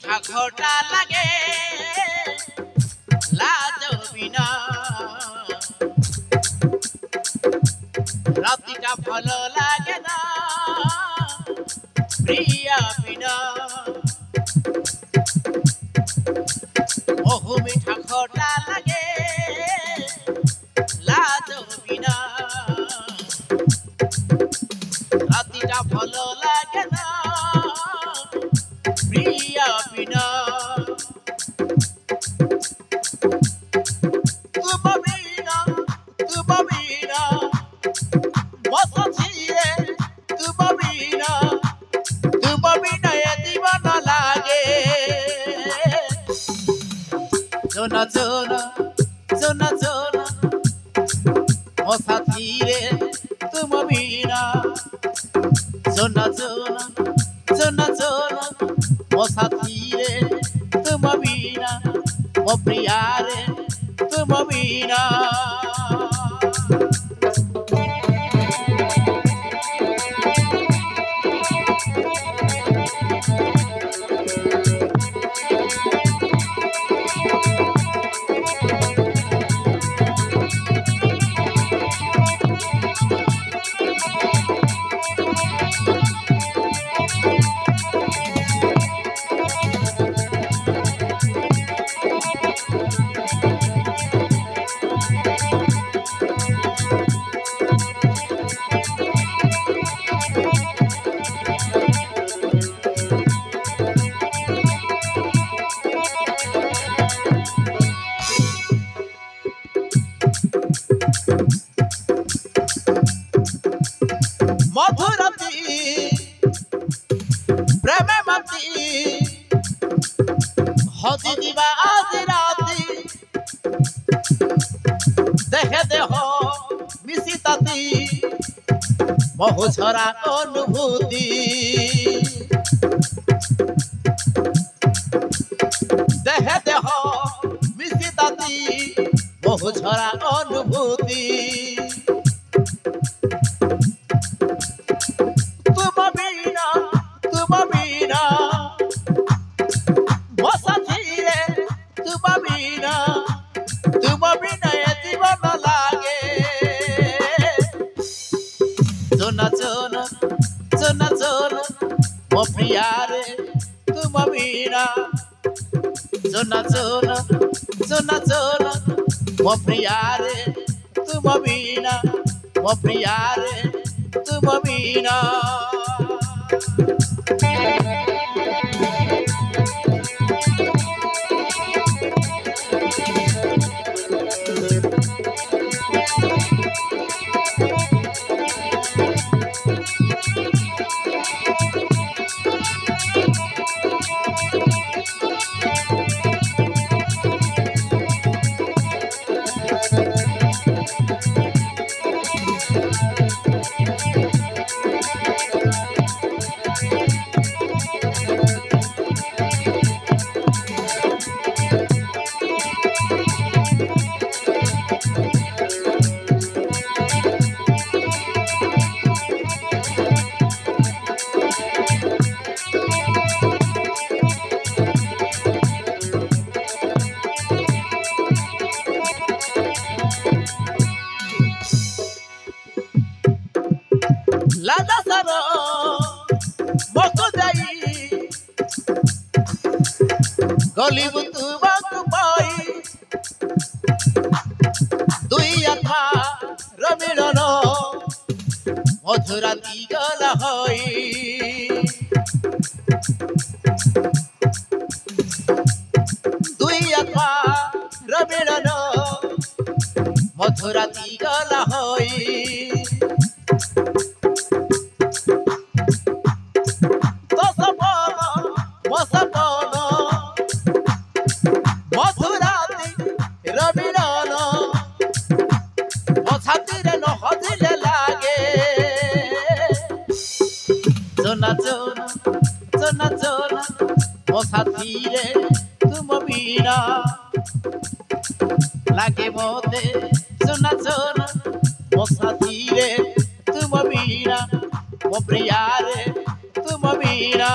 মিঠা খটা লাগে লাজ বিনা রাতিটা ভালো লাগে না প্রিয়া বিনা বহু মিঠা খটা লাগে লাজ বিনা রাতিটা ভালো লাগে না প্রিয়া বিনা Zona zona zona zona o sathire tum bina zona zona zona zona o sathire tum bina o priyare tum bina মধুরতি প্রেমে মতি হজি দিবা আজ রাতি দেখে দেহ মিশিতাতি বহু ছড়া অনুভূতি দেখে দেহ মিশিতাতি বহু ছড়া অনুভূতি Zona zona zona zona o priyare tum bina zona zona zona zona o priyare tum bina o priyare tum bina Lada saro moko jai goli butu baku pai dui atha ramilono madhurati gala hoi dui atha ramilono madhurati gala hoi Zona zona zona zona o sathire tum bina lage mote zona zona o sathire tum bina o priyare tum bina